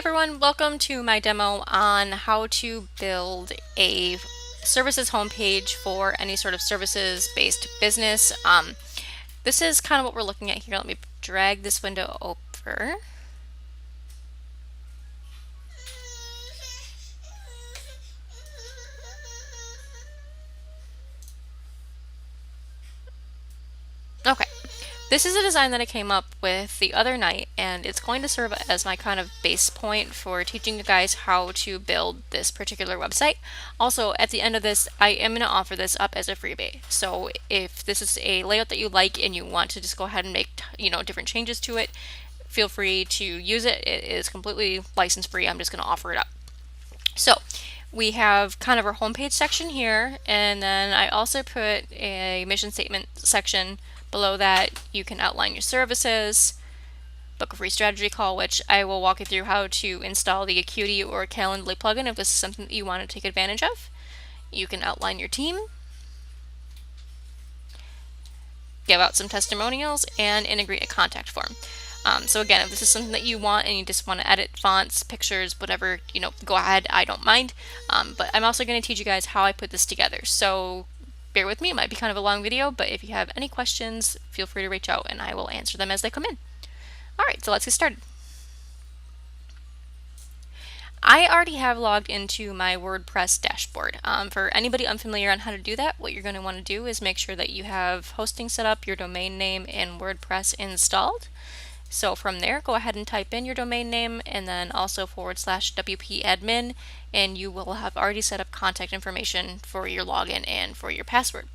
everyone, welcome to my demo on how to build a services homepage for any sort of services-based business. This is kind of what we're looking at here. Let me drag this window over. Okay. This is a design that I came up with the other night, and it's going to serve as my kind of base point for teaching you guys how to build this particular website. Also, at the end of this, I am going to offer this up as a freebie. So if this is a layout that you like and you want to just go ahead and make, different changes to it, feel free to use it. It is completely license free. I'm just going to offer it up. So we have kind of our homepage section here, and then I also put a mission statement section. Below that, you can outline your services, book a free strategy call, which I will walk you through how to install the Acuity or Calendly plugin if this is something that you want to take advantage of. You can outline your team, give out some testimonials, and integrate a contact form. So again, if this is something that you want and you just want to edit fonts, pictures, whatever, go ahead. I don't mind. But I'm also going to teach you guys how I put this together. So bear with me. It might be kind of a long video, but if you have any questions, feel free to reach out and I will answer them as they come in. All right, so let's get started. I already have logged into my WordPress dashboard. For anybody unfamiliar on how to do that, what you're going to want to do is make sure that you have hosting set up, your domain name, and WordPress installed. So from there, go ahead and type in your domain name and then also /WP admin, and you will have already set up contact information for your login and for your password.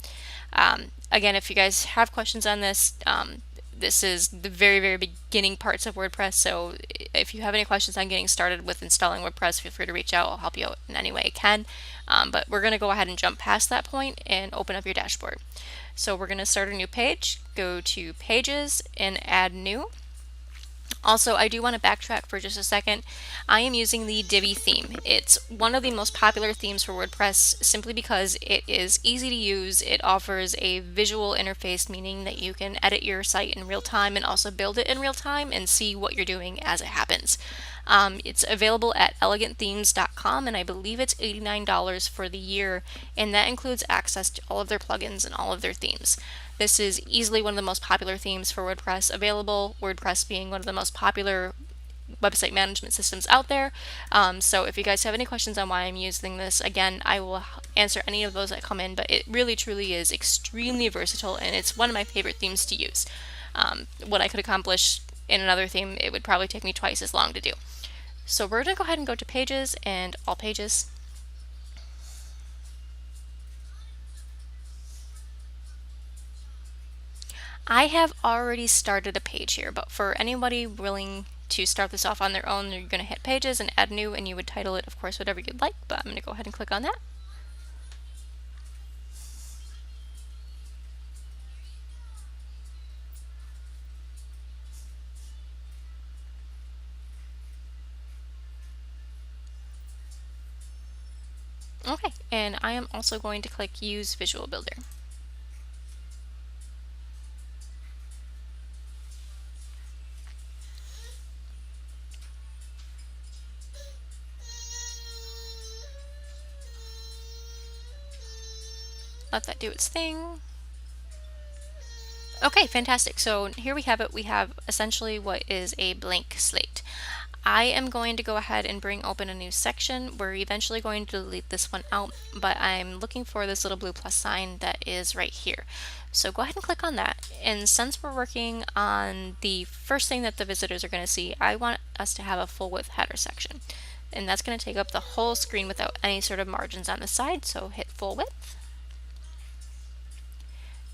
Again, if you guys have questions on this, this is the very, very beginning parts of WordPress. So if you have any questions on getting started with installing WordPress, feel free to reach out. I'll help you out in any way I can. But we're going to go ahead and jump past that point and open up your dashboard. So we're going to start a new page, go to Pages and Add New. Also, I do want to backtrack for just a second. I am using the Divi theme. It's one of the most popular themes for WordPress simply because it is easy to use. It offers a visual interface, meaning that you can edit your site in real time and also build it in real time and see what you're doing as it happens. It's available at elegantthemes.com, and I believe it's $89 for the year, and that includes access to all of their plugins and all of their themes. This is easily one of the most popular themes for WordPress available, WordPress being one of the most popular website management systems out there. So if you guys have any questions on why I'm using this, again, I will answer any of those that come in, but it really truly is extremely versatile, and it's one of my favorite themes to use. What I could accomplish in another theme, it would probably take me twice as long to do. So we're going to go ahead and go to Pages and All Pages. I have already started a page here, but for anybody willing to start this off on their own, you're going to hit Pages and Add New, and you would title it, of course, whatever you'd like, but I'm going to go ahead and click on that. Okay, and I am also going to click Use Visual Builder. Let that do its thing. Okay, fantastic. So here we have it. We have essentially what is a blank slate. I am going to go ahead and bring open a new section. We're eventually going to delete this one out, but I'm looking for this little blue plus sign that is right here. So go ahead and click on that. And since we're working on the first thing that the visitors are going to see, I want us to have a full width header section. And that's going to take up the whole screen without any sort of margins on the side. So hit full width.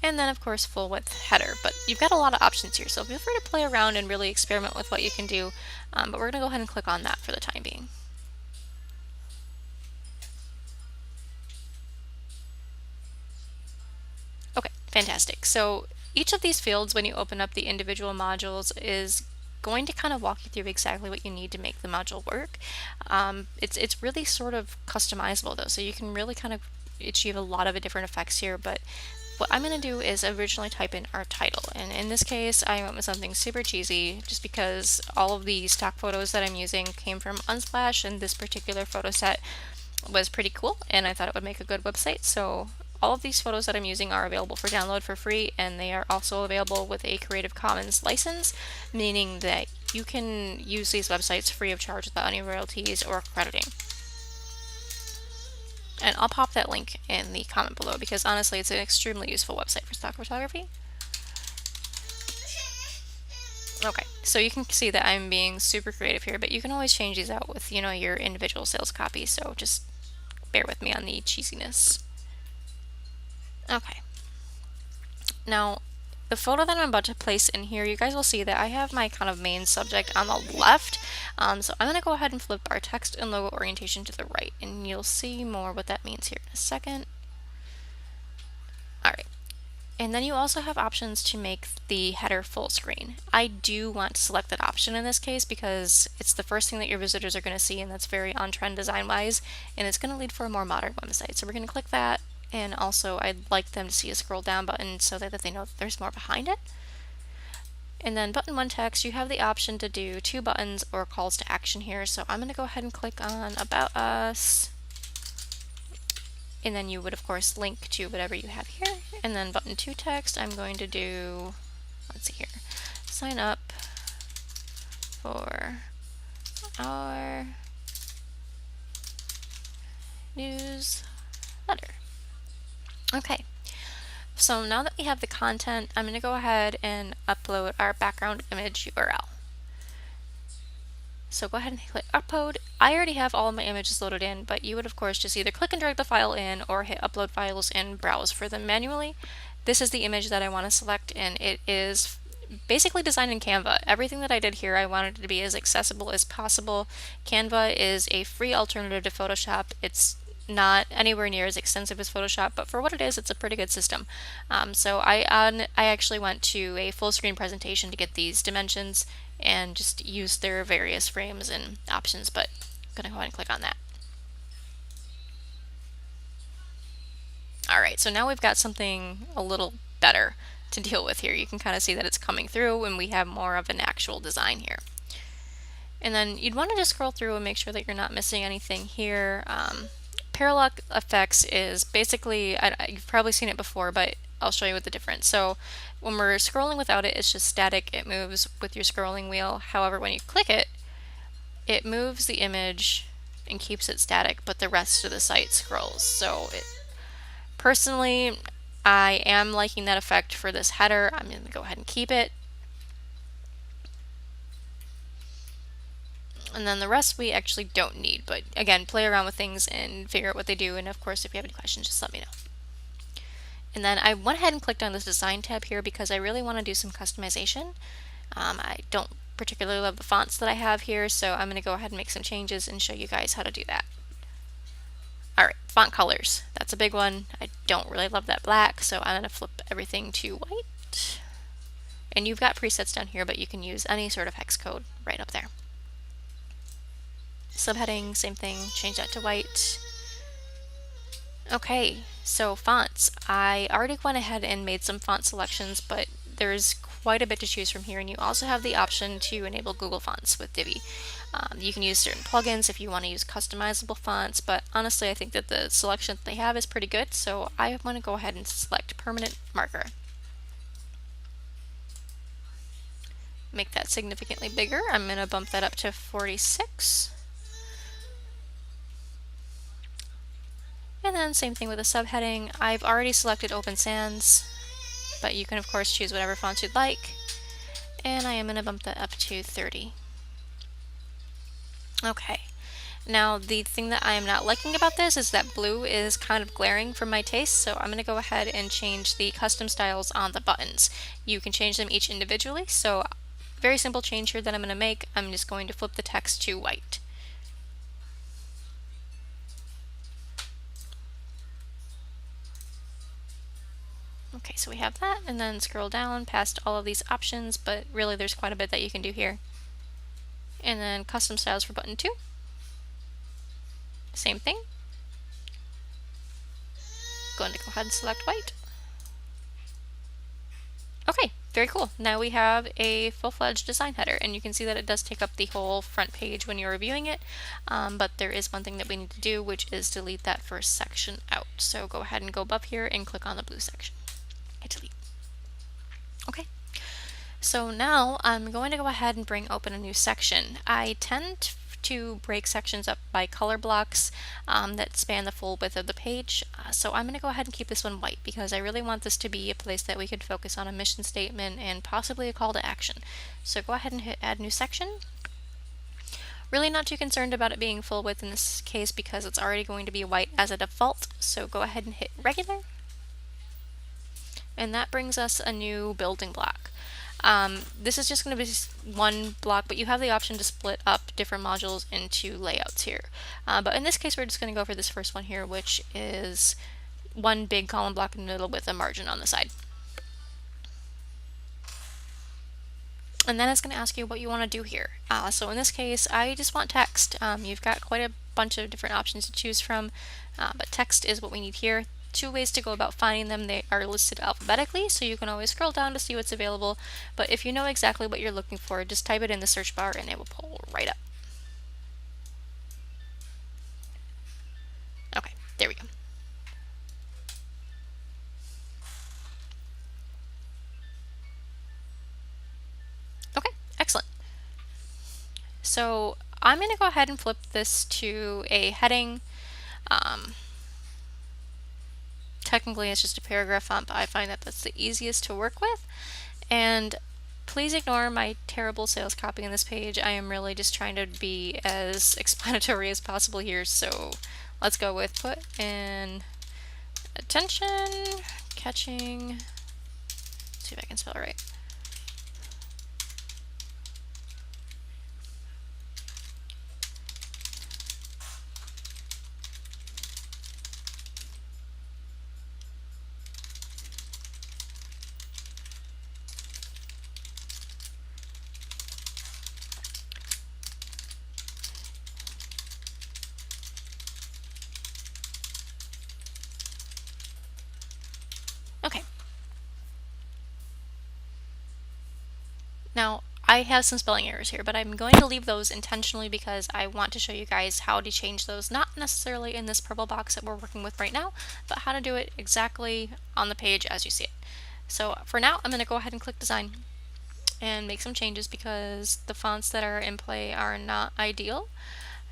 And then of course full width header, but you've got a lot of options here, so feel free to play around and really experiment with what you can do, but we're going to go ahead and click on that for the time being. Okay, fantastic. So each of these fields, when you open up the individual modules, is going to kind of walk you through exactly what you need to make the module work. It's really sort of customizable though, so you can really kind of achieve a lot of different effects here, but what I'm going to do is originally type in our title, and in this case I went with something super cheesy just because all of the stock photos that I'm using came from Unsplash, and this particular photo set was pretty cool and I thought it would make a good website. So all of these photos that I'm using are available for download for free, and they are also available with a Creative Commons license, meaning that you can use these websites free of charge without any royalties or crediting. And I'll pop that link in the comment below because honestly it's an extremely useful website for stock photography. Okay, so you can see that I'm being super creative here, but you can always change these out with, your individual sales copy, so just bear with me on the cheesiness. Okay. Now, the photo that I'm about to place in here, you guys will see that I have my kind of main subject on the left. So I'm going to go ahead and flip our text and logo orientation to the right, and you'll see more what that means here in a second. Alright. And then you also have options to make the header full screen. I do want to select that option in this case because it's the first thing that your visitors are going to see, and that's very on trend design wise, and it's going to lead for a more modern website. So we're going to click that, and also I'd like them to see a scroll down button so that they know that there's more behind it. And then button 1 text, you have the option to do 2 buttons or calls to action here. So I'm going to go ahead and click on About Us. And then you would of course link to whatever you have here. And then button 2 text, I'm going to do, let's see here, sign up for our newsletter. Okay, so now that we have the content, I'm going to go ahead and upload our background image URL. So go ahead and click upload. I already have all of my images loaded in, but you would of course just either click and drag the file in or hit upload files and browse for them manually. This is the image that I want to select, and it is basically designed in Canva. Everything that I did here, I wanted it to be as accessible as possible. Canva is a free alternative to Photoshop. It's not anywhere near as extensive as Photoshop, but for what it is, it's a pretty good system. So I actually went to a full screen presentation to get these dimensions and just use their various frames and options, but I'm going to go ahead and click on that. Alright, so now we've got something a little better to deal with here. You can kind of see that it's coming through and we have more of an actual design here. And then you'd want to just scroll through and make sure that you're not missing anything here. Parallax effects is basically, you've probably seen it before, but I'll show you what the difference. So when we're scrolling without it, it's just static. It moves with your scrolling wheel. However, when you click it, it moves the image and keeps it static, but the rest of the site scrolls. So personally, I am liking that effect for this header. I'm going to go ahead and keep it. And then the rest we actually don't need, but again, play around with things and figure out what they do, and of course if you have any questions, just let me know. And then I went ahead and clicked on this design tab here because I really want to do some customization. I don't particularly love the fonts that I have here, so I'm going to go ahead and make some changes and show you guys how to do that. Alright, font colors. That's a big one. I don't really love that black, so I'm going to flip everything to white. And you've got presets down here, but you can use any sort of hex code right up there. Subheading, same thing, change that to white. Okay, so fonts. I already went ahead and made some font selections, but there's quite a bit to choose from here, and you also have the option to enable Google Fonts with Divi. You can use certain plugins if you want to use customizable fonts, but honestly I think that the selection that they have is pretty good, so I want to go ahead and select permanent marker. Make that significantly bigger. I'm going to bump that up to 46. And then same thing with the subheading. I've already selected Open Sans, but you can of course choose whatever fonts you'd like. And I am going to bump that up to 30. Okay. Now the thing that I am not liking about this is that blue is kind of glaring for my taste, so I'm going to go ahead and change the custom styles on the buttons. You can change them each individually, so very simple change here that I'm going to make. I'm just going to flip the text to white. Okay, so we have that, and then scroll down past all of these options, but really there's quite a bit that you can do here. And then custom styles for button 2. Same thing. Going to go ahead and select white. Okay, very cool. Now we have a full-fledged design header, and you can see that it does take up the whole front page when you're reviewing it, but there is one thing that we need to do, which is delete that first section out. So go ahead and go above here and click on the blue section. Hit delete. Okay. So now I'm going to go ahead and bring open a new section. I tend to break sections up by color blocks that span the full width of the page. So I'm going to go ahead and keep this one white because I really want this to be a place that we could focus on a mission statement and possibly a call to action. So go ahead and hit add new section. Really not too concerned about it being full width in this case because it's already going to be white as a default. So go ahead and hit regular. And that brings us a new building block. This is just going to be one block, but you have the option to split up different modules into layouts here. But in this case, we're just going to go for this first one here, which is one big column block in the middle with a margin on the side. And then it's going to ask you what you want to do here. So in this case, I just want text. You've got quite a bunch of different options to choose from, but text is what we need here. Two ways to go about finding them. They are listed alphabetically, so you can always scroll down to see what's available. But if you know exactly what you're looking for, just type it in the search bar and it will pull right up. Okay, there we go. Okay, excellent. So I'm going to go ahead and flip this to a heading. Technically it's just a paragraph font, but I find that that's the easiest to work with. And please ignore my terrible sales copy on this page. I am really just trying to be as explanatory as possible here. So let's go with put in attention, catching, let's see if I can spell it right. Okay. Now, I have some spelling errors here, but I'm going to leave those intentionally because I want to show you guys how to change those, not necessarily in this purple box that we're working with right now, but how to do it exactly on the page as you see it. So for now, I'm going to go ahead and click design and make some changes because the fonts that are in play are not ideal.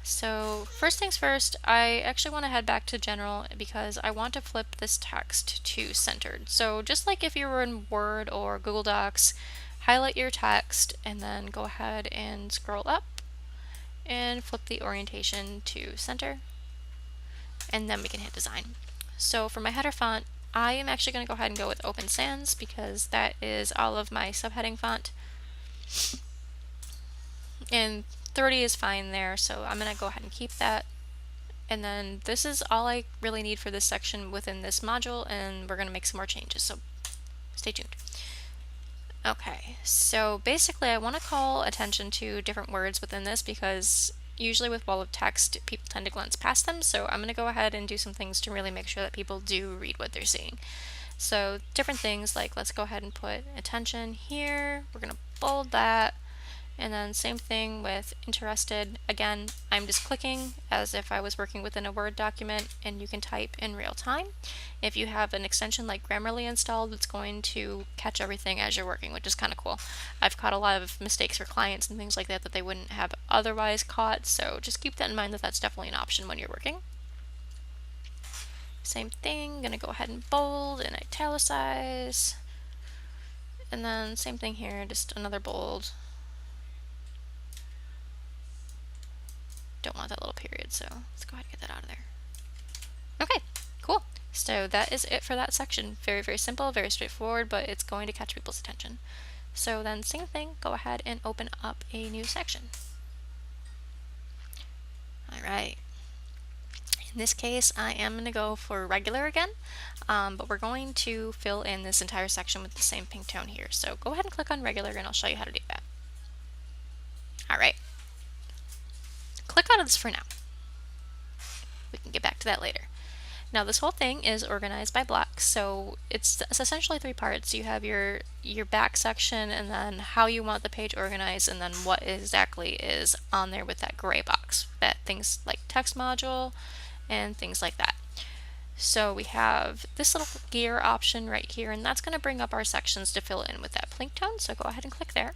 So first things first, I actually want to head back to general because I want to flip this text to centered. So just like if you were in Word or Google Docs, highlight your text and then go ahead and scroll up and flip the orientation to center, and then we can hit design. So for my header font, I am actually going to go ahead and go with Open Sans because that is all of my subheading font. And 30 is fine there, so I'm going to go ahead and keep that. And then this is all I really need for this section within this module, and we're going to make some more changes, so stay tuned. Okay, so basically I want to call attention to different words within this because usually with wall of text people tend to glance past them, so I'm going to go ahead and do some things to really make sure that people do read what they're seeing. So different things like let's go ahead and put attention here, we're going to bold that, and then same thing with interested. Again, I'm just clicking as if I was working within a Word document, and you can type in real time. If you have an extension like Grammarly installed, it's going to catch everything as you're working, which is kind of cool. I've caught a lot of mistakes for clients and things like that that they wouldn't have otherwise caught, so just keep that in mind that that's definitely an option when you're working. Same thing, gonna go ahead and bold and italicize, and then same thing here, just another bold. Don't want that little period, so let's go ahead and get that out of there. Okay, cool. So that is it for that section. Very, very simple, very straightforward, but it's going to catch people's attention. So then same thing, go ahead and open up a new section. All right. In this case, I am going to go for regular again, but we're going to fill in this entire section with the same pink tone here. So go ahead and click on regular and I'll show you how to do that. All right. Click out of this for now. We can get back to that later. Now this whole thing is organized by blocks, so it's essentially three parts. You have your back section, and then how you want the page organized, and then what exactly is on there with that gray box. That things like text module and things like that. So we have this little gear option right here, and that's going to bring up our sections to fill in with that pink tone. So go ahead and click there.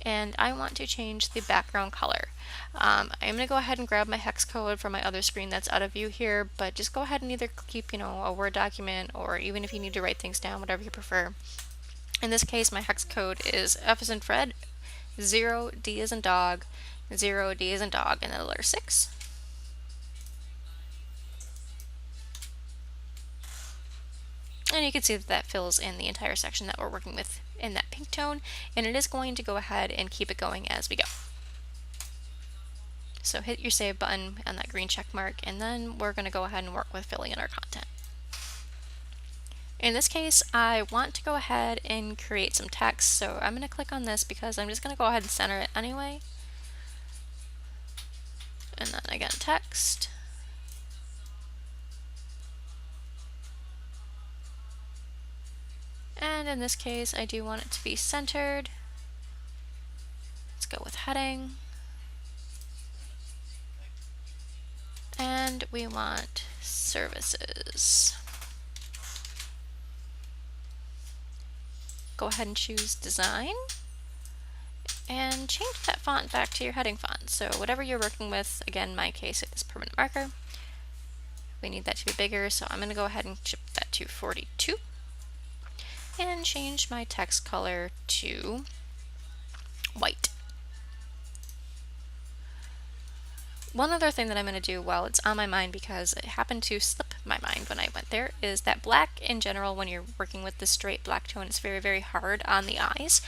And I want to change the background color. I'm going to go ahead and grab my hex code from my other screen that's out of view here, but just go ahead and either keep, a Word document, or even if you need to write things down, whatever you prefer. In this case, my hex code is F as in Fred, 0, D as in dog, 0, D as in dog, and then the letter 6. And you can see that that fills in the entire section that we're working with in that pink tone, and it is going to go ahead and keep it going as we go. So hit your save button on that green check mark, and then we're going to go ahead and work with filling in our content. In this case, I want to go ahead and create some text, so I'm going to click on this because I'm just going to go ahead and center it anyway. And then again, text. And in this case, I do want it to be centered. Let's go with heading. And we want services. Go ahead and choose design and change that font back to your heading font. So whatever you're working with, again, in my case, it is permanent marker. We need that to be bigger, so I'm going to go ahead and shift that to 42 and change my text color to white. One other thing that I'm going to do while it's on my mind, because it happened to slip my mind when I went there, is that black in general, when you're working with the straight black tone, is very, very hard on the eyes.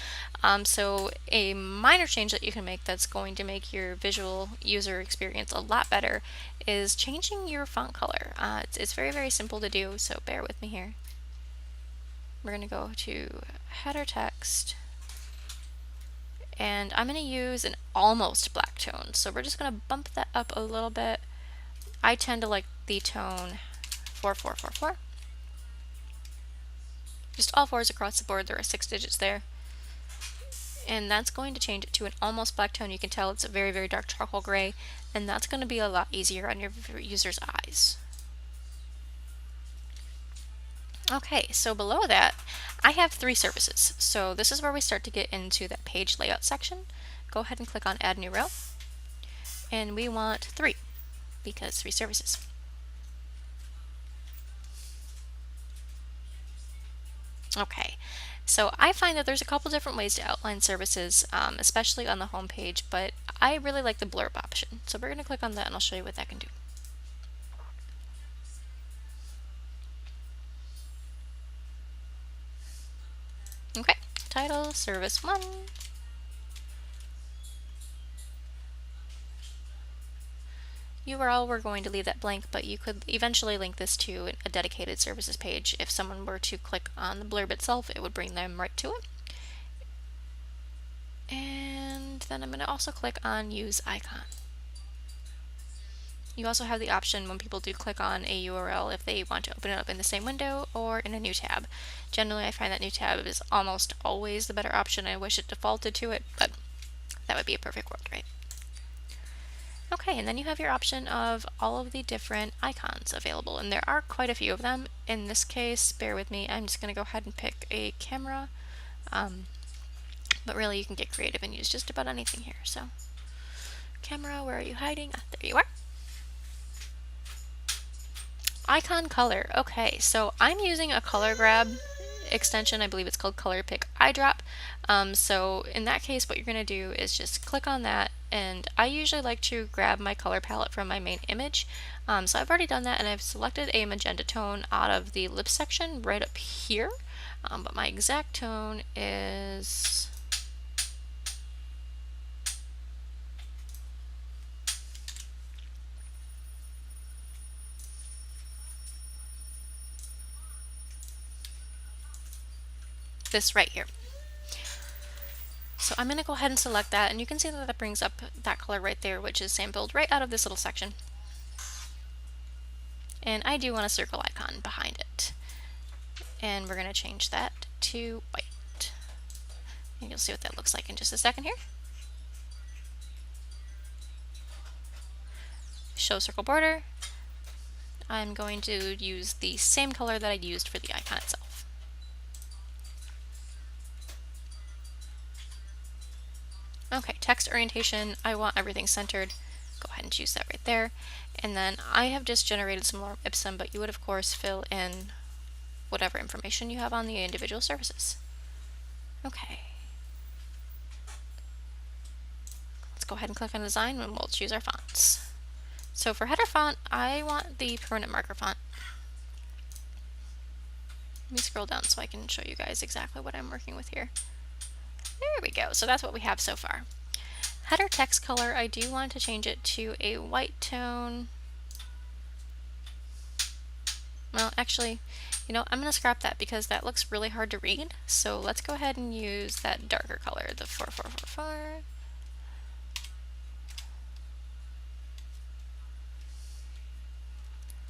So a minor change that you can make that's going to make your visual user experience a lot better is changing your font color. It's very, very simple to do, so bear with me here. We're going to go to header text, and I'm going to use an almost black tone. So we're just going to bump that up a little bit. I tend to like the tone 4444. Just all fours across the board. There are 6 digits there. And that's going to change it to an almost black tone. You can tell it's a very, very dark charcoal gray, and that's going to be a lot easier on your user's eyes. Okay, so below that, I have 3 services. So this is where we start to get into that page layout section. Go ahead and click on Add New Row. And we want 3, because 3 services. Okay, so I find that there's a couple different ways to outline services, especially on the home page, but I really like the blurb option. So we're going to click on that, and I'll show you what that can do. Okay, title, service 1. URL, we're going to leave that blank, but you could eventually link this to a dedicated services page. If someone were to click on the blurb itself, it would bring them right to it. And then I'm going to also click on Use Icon. You also have the option when people do click on a URL if they want to open it up in the same window or in a new tab. Generally, I find that new tab is almost always the better option. I wish it defaulted to it, but that would be a perfect world, right? Okay, and then you have your option of all of the different icons available, and there are quite a few of them. In this case, bear with me, I'm just going to go ahead and pick a camera, but really you can get creative and use just about anything here. So, camera, where are you hiding? Ah, there you are. Icon color. Okay, so I'm using a color grab extension. I believe it's called Color Pick Eyedrop. So in that case, what you're going to do is just click on that, and I usually like to grab my color palette from my main image. So I've already done that, and I've selected a magenta tone out of the lip section right up here, but my exact tone is this right here. So I'm going to go ahead and select that, and you can see that that brings up that color right there, which is sampled right out of this little section. And I do want a circle icon behind it. And we're going to change that to white. And you'll see what that looks like in just a second here. Show circle border. I'm going to use the same color that I used for the icon itself. Okay, text orientation, I want everything centered. Go ahead and choose that right there. And then I have just generated some lorem ipsum, but you would of course fill in whatever information you have on the individual services. Okay. Let's go ahead and click on design and we'll choose our fonts. So for header font, I want the permanent marker font. Let me scroll down so I can show you guys exactly what I'm working with here. There we go. So that's what we have so far. Header text color, I do want to change it to a white tone. Well, actually, you know, I'm going to scrap that because that looks really hard to read. So let's go ahead and use that darker color, the 4444.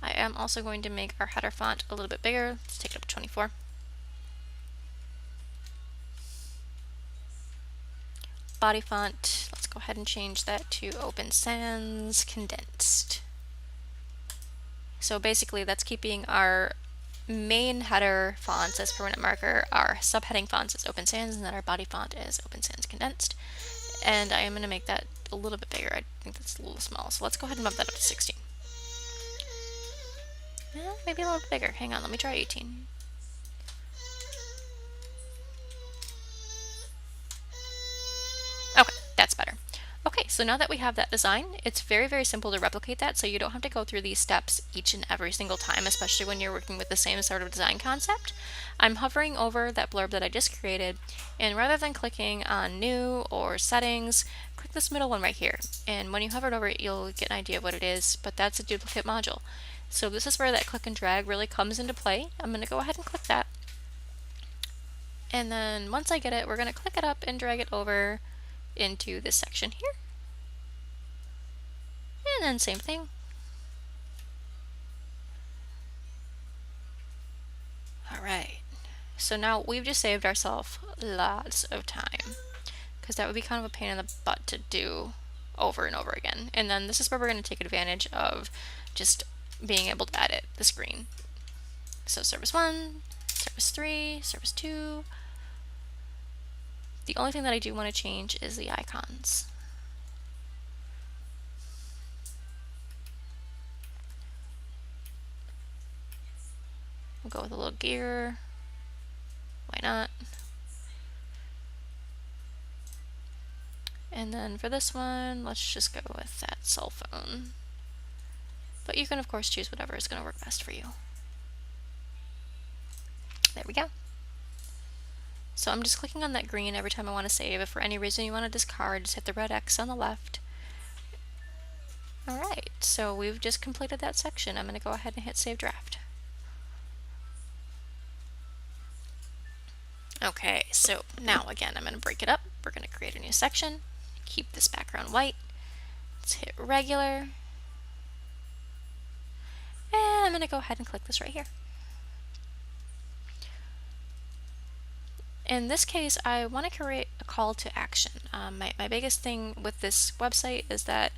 I am also going to make our header font a little bit bigger. Let's take it up to 24. Body font, let's go ahead and change that to Open Sans Condensed. So basically that's keeping our main header fonts as permanent marker, our subheading fonts as Open Sans, and then our body font is Open Sans Condensed. And I am going to make that a little bit bigger. I think that's a little small. So let's go ahead and bump that up to 16. Maybe a little bit bigger. Hang on, let me try 18. Okay, that's better. Okay, so now that we have that design, it's very, very simple to replicate that, so you don't have to go through these steps each and every single time, especially when you're working with the same sort of design concept. I'm hovering over that blurb that I just created, and rather than clicking on New or Settings, click this middle one right here. And when you hover over it, you'll get an idea of what it is, but that's a duplicate module. So this is where that click and drag really comes into play. I'm going to go ahead and click that. And then once I get it, we're going to click it up and drag it over into this section here. And then same thing. Alright, so now we've just saved ourselves lots of time, because that would be kind of a pain in the butt to do over and over again. And then this is where we're going to take advantage of just being able to edit the screen. So service 1, service 3, service 2. The only thing that I do want to change is the icons. We'll go with a little gear. Why not? And then for this one, let's just go with that cell phone. But you can of course choose whatever is going to work best for you. There we go. So I'm just clicking on that green every time I want to save. If for any reason you want to discard, just hit the red X on the left. Alright, so we've just completed that section. I'm going to go ahead and hit Save Draft. Okay, so now again I'm going to break it up. We're going to create a new section. Keep this background white. Let's hit regular. And I'm going to go ahead and click this right here. In this case, I want to create a call to action. My biggest thing with this website is that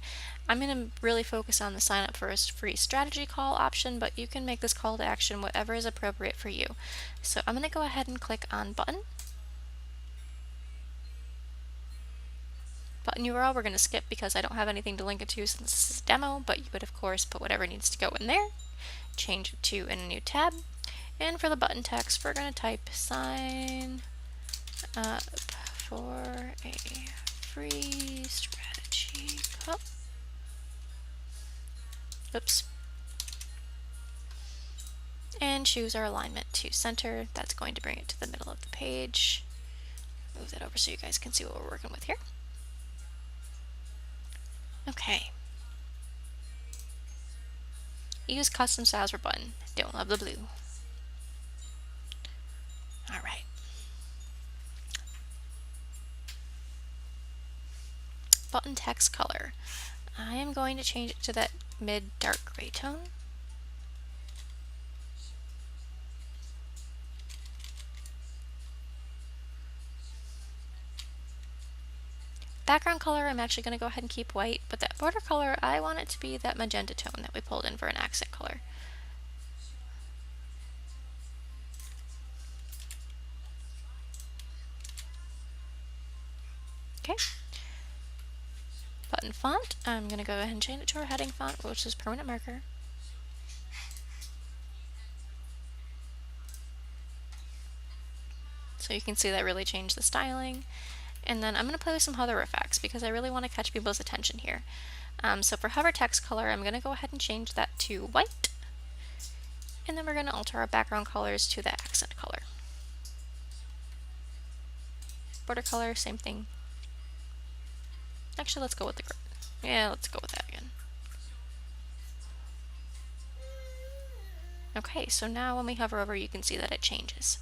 I'm going to really focus on the sign up for a free strategy call option, but you can make this call to action whatever is appropriate for you. So I'm going to go ahead and click on button. Button URL we're going to skip because I don't have anything to link it to since this is a demo, but you would of course put whatever needs to go in there. Change it to in a new tab. And for the button text, we're going to type sign up for a free strategy call. Oops. And choose our alignment to center. That's going to bring it to the middle of the page. Move that over so you guys can see what we're working with here. Okay. Use custom styles for button. Don't love the blue. Alright. Button text color. I am going to change it to that mid dark gray tone. background color I'm actually going to go ahead and keep white, but that border color I want it to be that magenta tone that we pulled in for an accent color. Okay. Button font, I'm going to go ahead and change it to our heading font, which is permanent marker. So you can see that really changed the styling. And then I'm going to play with some hover effects because I really want to catch people's attention here. So for hover text color, I'm going to go ahead and change that to white. And then we're going to alter our background colors to the accent color. Border color, same thing. Actually, let's go with the grid. Yeah, let's go with that again. Okay, so now when we hover over, you can see that it changes.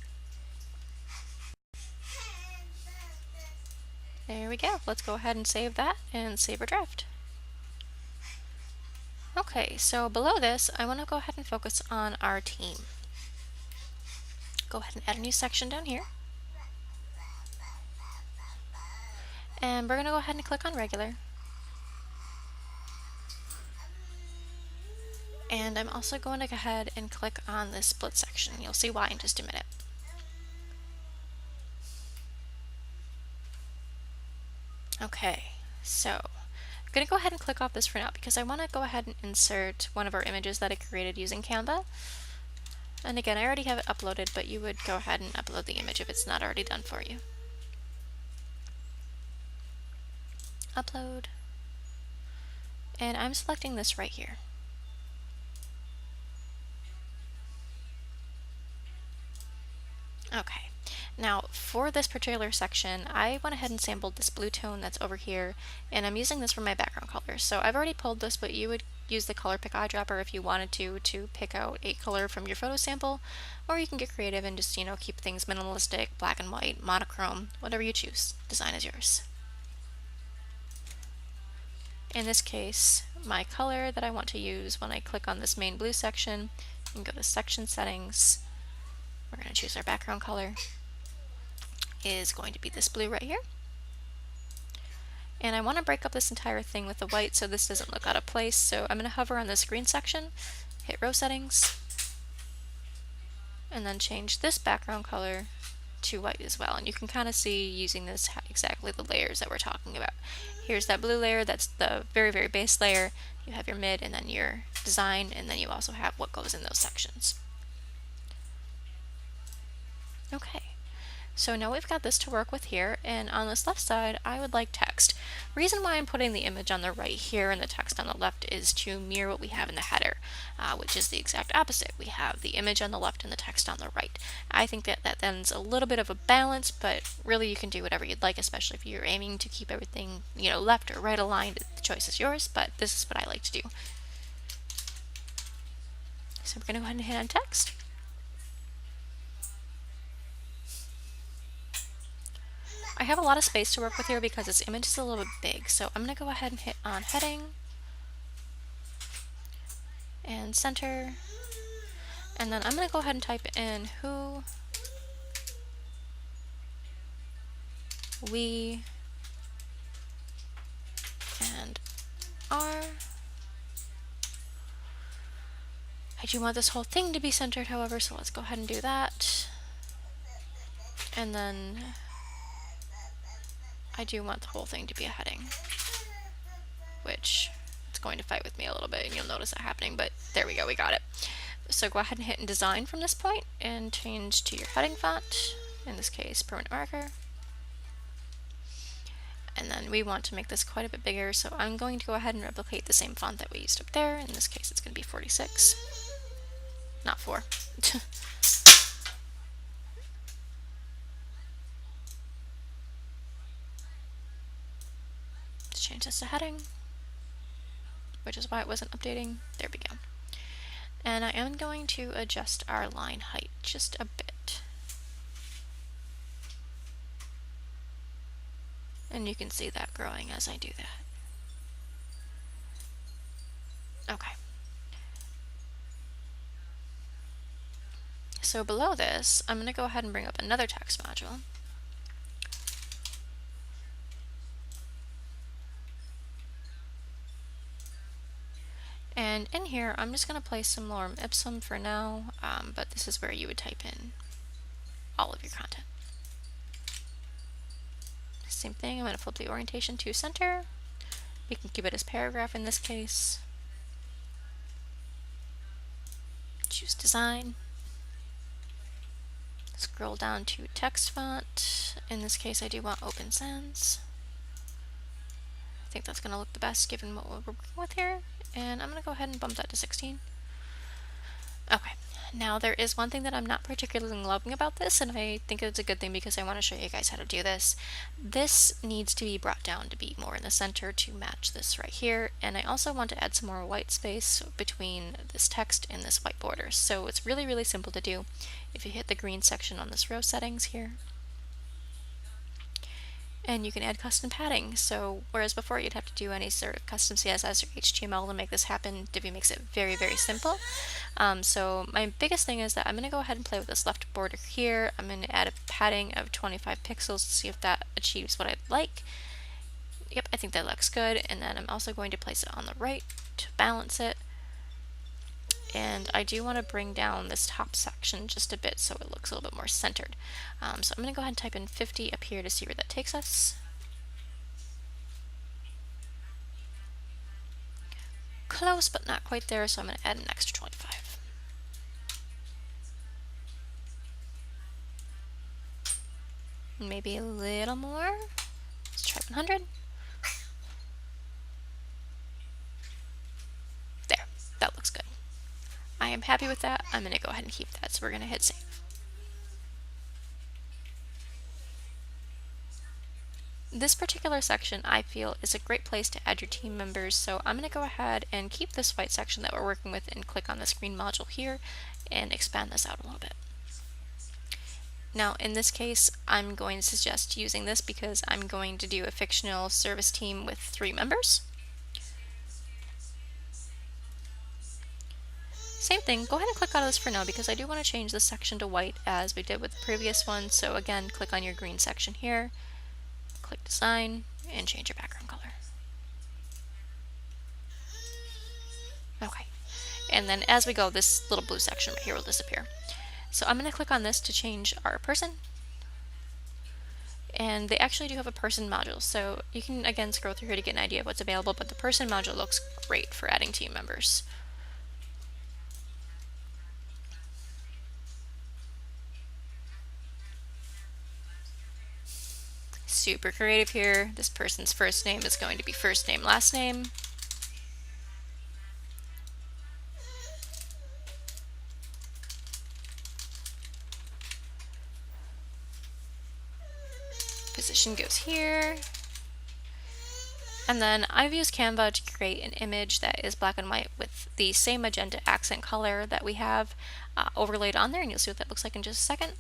There we go. Let's go ahead and save that and save our draft. Okay, so below this, I want to go ahead and focus on our team. Go ahead and add a new section down here. And we're going to go ahead and click on regular. And I'm also going to go ahead and click on this split section. You'll see why in just a minute. Okay, so I'm going to go ahead and click off this for now because I want to go ahead and insert one of our images that I created using Canva. And again, I already have it uploaded, but you would go ahead and upload the image if it's not already done for you. Upload. And I'm selecting this right here. Okay, now for this particular section, I went ahead and sampled this blue tone that's over here, and I'm using this for my background color. So I've already pulled this, but you would use the color pick eyedropper if you wanted to pick out a color from your photo sample, or you can get creative and just, keep things minimalistic, black and white, monochrome, whatever you choose. Design is yours. In this case, my color that I want to use when I click on this main blue section, and go to section settings, we're going to choose our background color, is going to be this blue right here. And I want to break up this entire thing with the white so this doesn't look out of place, so I'm going to hover on this green section, hit row settings, and then change this background color to white as well. And you can kind of see using this exactly the layers that we're talking about. Here's that blue layer, that's the very, very base layer. You have your mid and then your design, and then you also have what goes in those sections. Okay, so now we've got this to work with here, and on this left side I would like text. Reason why I'm putting the image on the right here and the text on the left is to mirror what we have in the header, which is the exact opposite. We have the image on the left and the text on the right. I think that then's a little bit of a balance, but really you can do whatever you'd like, especially if you're aiming to keep everything left or right aligned. The choice is yours, but this is what I like to do. So we're going to go ahead and hit on text. I have a lot of space to work with here because this image is a little bit big, so I'm going to go ahead and hit on heading and center, and then I'm going to go ahead and type in who, we, and are. I do want this whole thing to be centered, however, so let's go ahead and do that. And then I do want the whole thing to be a heading, which it's going to fight with me a little bit, and you'll notice that happening, but there we go, we got it. So go ahead and hit design from this point and change to your heading font, in this case permanent marker. And then we want to make this quite a bit bigger, so I'm going to go ahead and replicate the same font that we used up there. In this case it's going to be 46, not 4. Change this to heading, which is why it wasn't updating. There we go. And I am going to adjust our line height just a bit. And you can see that growing as I do that. Okay. So below this, I'm going to go ahead and bring up another text module. And in here, I'm just going to place some lorem ipsum for now, but this is where you would type in all of your content. Same thing, I'm going to flip the orientation to center. We can keep it as paragraph in this case. Choose design. Scroll down to text font. In this case, I do want Open Sans. I think that's going to look the best given what we're working with here. And I'm going to go ahead and bump that to 16. Okay. Now there is one thing that I'm not particularly loving about this, and I think it's a good thing because I want to show you guys how to do this. This needs to be brought down to be more in the center to match this right here, and I also want to add some more white space between this text and this white border. So it's really, really simple to do. If you hit the green section on this row settings here, and you can add custom padding. So whereas before you'd have to do any sort of custom CSS or HTML to make this happen, Divi makes it very, very simple. So my biggest thing is that I'm going to go ahead and play with this left border here. I'm going to add a padding of 25 pixels to see if that achieves what I'd like. Yep, I think that looks good. And then I'm also going to place it on the right to balance it. And I do want to bring down this top section just a bit so it looks a little bit more centered. So I'm going to go ahead and type in 50 up here to see where that takes us. Close, but not quite there, so I'm going to add an extra 25. Maybe a little more. Let's try 100. There, that looks good. I am happy with that. I'm going to go ahead and keep that, so we're going to hit save. This particular section I feel is a great place to add your team members, so I'm going to go ahead and keep this white section that we're working with and click on this green module here and expand this out a little bit. Now in this case I'm going to suggest using this because I'm going to do a fictional service team with 3 members. Same thing, go ahead and click out of this for now because I do want to change this section to white as we did with the previous one. So again, click on your green section here, click design, and change your background color. Okay, and then as we go, this little blue section right here will disappear. So I'm going to click on this to change our person. And they actually do have a person module, so you can again scroll through here to get an idea of what's available, but the person module looks great for adding team members. Super creative here. This person's first name is going to be first name, last name. Position goes here. And then I've used Canva to create an image that is black and white with the same magenta accent color that we have overlaid on there, and you'll see what that looks like in just a second.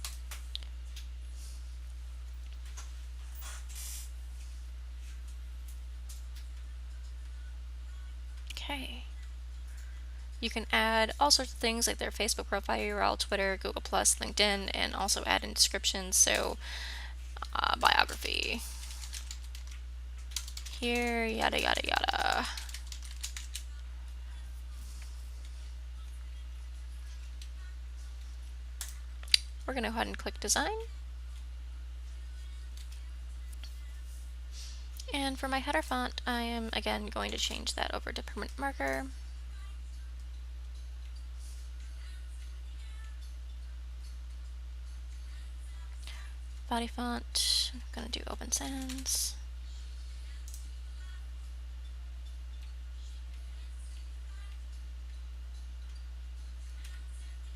Okay. You can add all sorts of things like their Facebook profile URL, Twitter, Google+, LinkedIn, and also add in descriptions, so biography. Here, yada yada yada. We're going to go ahead and click design. And for my header font, I am again going to change that over to permanent marker. Body font, I'm going to do Open Sans.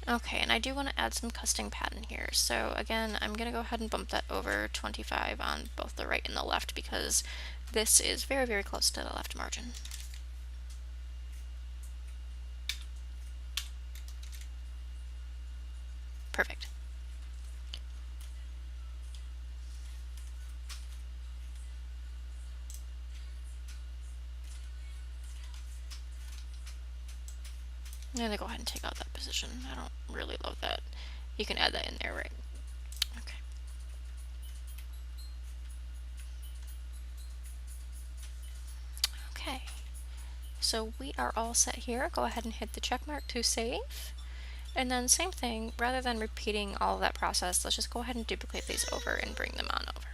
Okay, and I do want to add some custom pattern here. So again, I'm going to go ahead and bump that over 25 on both the right and the left because this is very, very close to the left margin. Perfect. I'm going to go ahead and take out that position. I don't really love that. You can add that in there, right? Okay. so we are all set here. Go ahead and hit the check mark to save. And then same thing, rather than repeating all of that process, let's just go ahead and duplicate these over and bring them on over.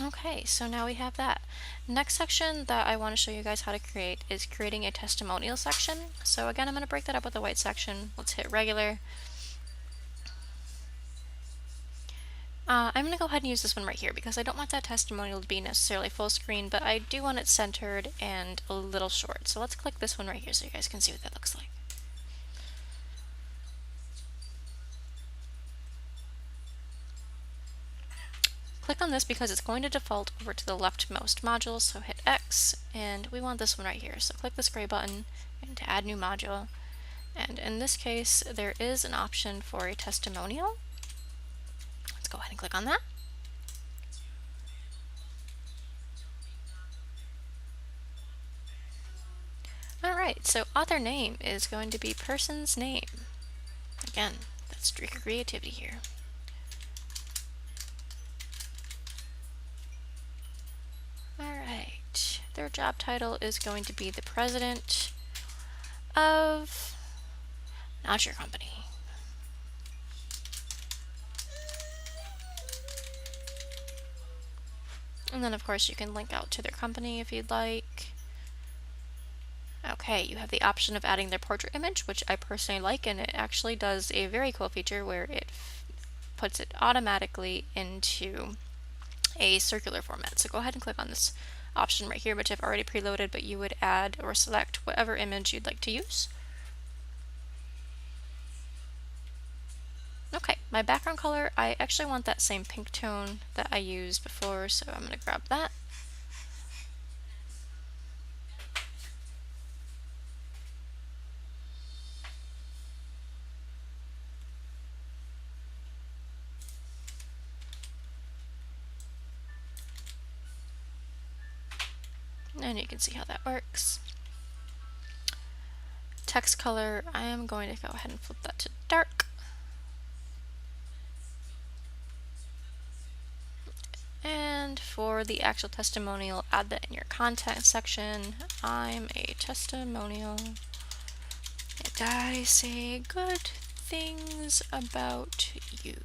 Okay, so now we have that. Next section that I want to show you guys how to create is creating a testimonial section. So again, I'm going to break that up with a white section. Let's hit regular. I'm going to go ahead and use this one right here because I don't want that testimonial to be necessarily full screen, but I do want it centered and a little short. So let's click this one right here so you guys can see what that looks like. Click on this because it's going to default over to the leftmost module, so hit X, and we want this one right here. So click this gray button and to add new module. And in this case, there is an option for a testimonial. Let's go ahead and click on that. Alright, so author name is going to be person's name. Again, that's streak of creativity here. Alright, their job title is going to be the president of not your company. And then of course you can link out to their company if you'd like. Okay, you have the option of adding their portrait image, which I personally like, and it actually does a very cool feature where it puts it automatically into a circular format. So go ahead and click on this option right here, which I've already preloaded, but you would add or select whatever image you'd like to use. Okay, my background color, I actually want that same pink tone that I used before, so I'm going to grab that. And you can see how that works. Text color, I am going to go ahead and flip that to dark. And for the actual testimonial, add that in your content section. I'm a testimonial and I say good things about you.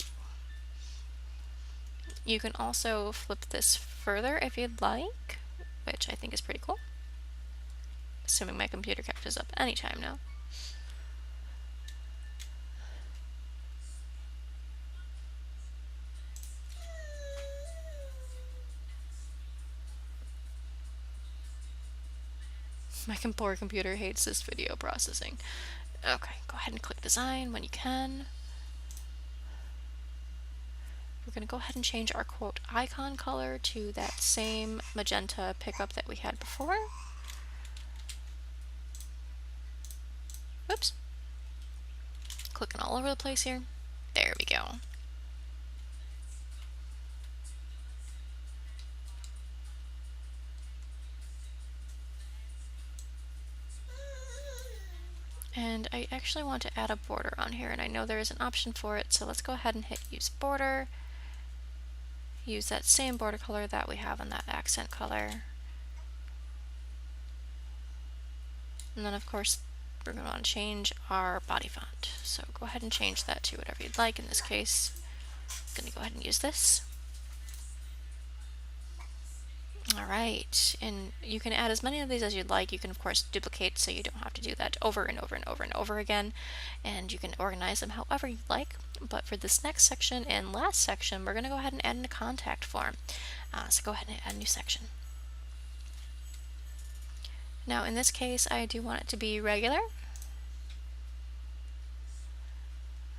You can also flip this further if you'd like, which I think is pretty cool. Assuming my computer catches up anytime now. My poor computer hates this video processing. Okay, go ahead and click design when you can. We're going to go ahead and change our quote icon color to that same magenta pickup that we had before. Oops. Clicking all over the place here. There we go. And I actually want to add a border on here, and I know there is an option for it, so let's go ahead and hit use border. Use that same border color that we have on that accent color. And then of course we're going to want to change our body font. So go ahead and change that to whatever you'd like. In this case, I'm going to go ahead and use this. Alright, and you can add as many of these as you'd like. You can of course duplicate so you don't have to do that over and over and over and over again, and you can organize them however you'd like. But for this next section and last section, we're going to go ahead and add in a contact form. So go ahead and add a new section. Now in this case I do want it to be regular,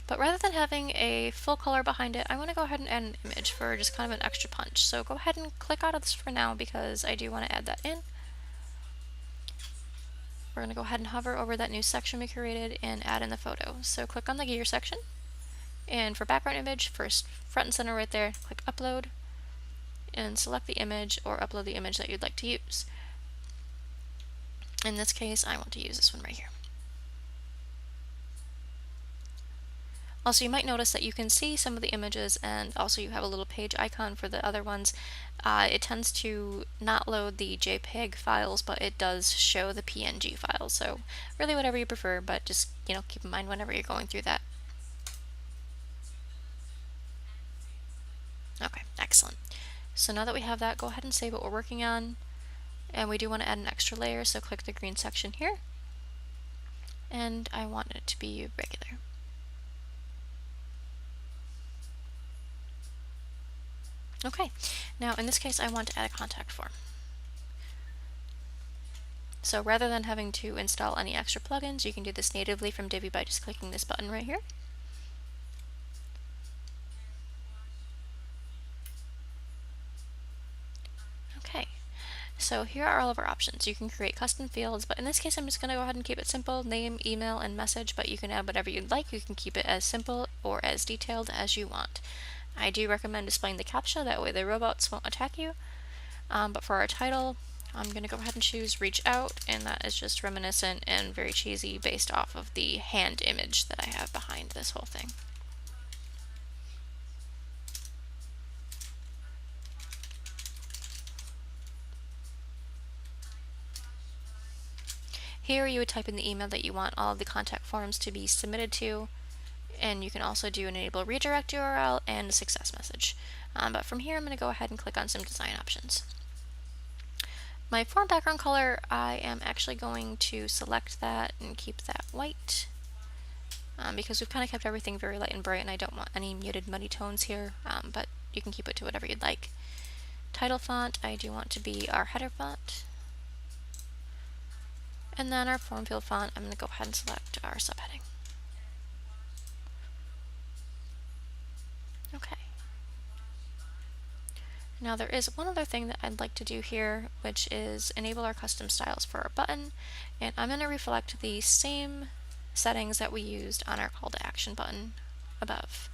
but rather than having a full color behind it, I want to go ahead and add an image for just kind of an extra punch. So go ahead and click out of this for now because I do want to add that in. We're going to go ahead and hover over that new section we created and add in the photo. So click on the gear section, and for background image, first front and center right there, click upload and select the image or upload the image that you'd like to use. In this case, I want to use this one right here. Also, you might notice that you can see some of the images, and also you have a little page icon for the other ones. It tends to not load the JPEG files, but it does show the PNG files. So really whatever you prefer, but just, keep in mind whenever you're going through that. Okay, excellent. So now that we have that, go ahead and save what we're working on. And we do want to add an extra layer, so click the green section here. And I want it to be regular. Okay, now in this case I want to add a contact form. So rather than having to install any extra plugins, you can do this natively from Divi by just clicking this button right here. Okay, so here are all of our options. You can create custom fields, but in this case I'm just going to go ahead and keep it simple, name, email, and message, but you can add whatever you'd like. You can keep it as simple or as detailed as you want. I do recommend displaying the CAPTCHA, that way the robots won't attack you. But for our title, I'm going to go ahead and choose Reach Out, and that is just reminiscent and very cheesy based off of the hand image that I have behind this whole thing. Here you would type in the email that you want all of the contact forms to be submitted to, and you can also do an enable redirect URL and a success message. But from here I'm going to go ahead and click on some design options. My form background color, I am actually going to select that and keep that white because we've kind of kept everything very light and bright and I don't want any muted muddy tones here, but you can keep it to whatever you'd like. Title font, I do want to be our header font. And then our form field font, I'm going to go ahead and select our subheading. Okay. Now there is one other thing that I'd like to do here, which is enable our custom styles for our button, and I'm going to reflect the same settings that we used on our call to action button above.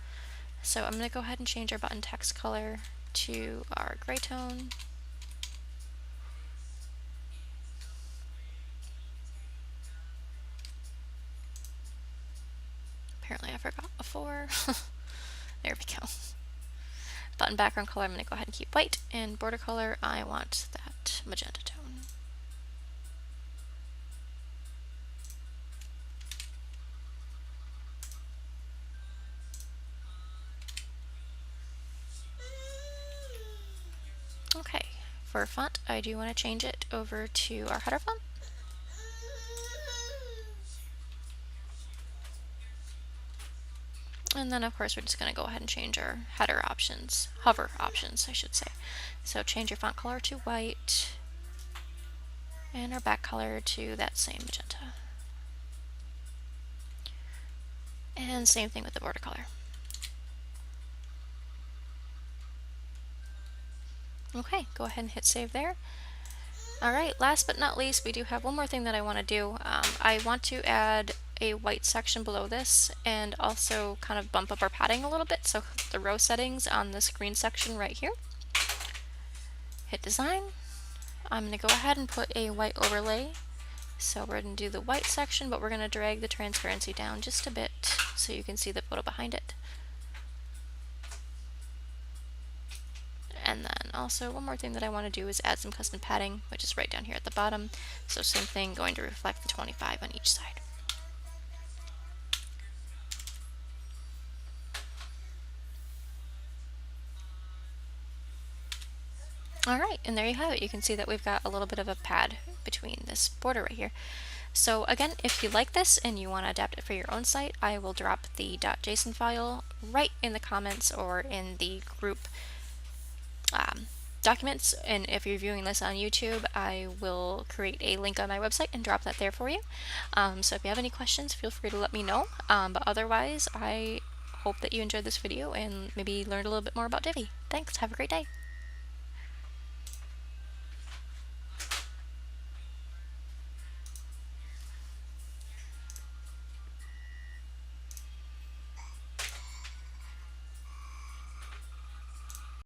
So I'm going to go ahead and change our button text color to our gray tone. Apparently I forgot before. There we go. Button background color I'm going to go ahead and keep white, and border color I want that magenta tone. Okay, for font I do want to change it over to our header font. And then of course we're just going to go ahead and change our header options, hover options I should say. So change your font color to white and our back color to that same magenta. And same thing with the border color. Okay, go ahead and hit save there. Alright, last but not least, we do have one more thing that I want to do. I want to add a white section below this and also kind of bump up our padding a little bit, so the row settings on this green section right here. Hit design. I'm going to go ahead and put a white overlay. So we're going to do the white section, but we're going to drag the transparency down just a bit so you can see the photo behind it. And then also one more thing that I want to do is add some custom padding, which is right down here at the bottom. So same thing, going to reflect the 25 on each side. Alright, and there you have it. You can see that we've got a little bit of a pad between this border right here. So again, if you like this and you want to adapt it for your own site, I will drop the .json file right in the comments or in the group documents, and if you're viewing this on YouTube, I will create a link on my website and drop that there for you. So if you have any questions, feel free to let me know, but otherwise I hope that you enjoyed this video and maybe learned a little bit more about Divi. Thanks, have a great day.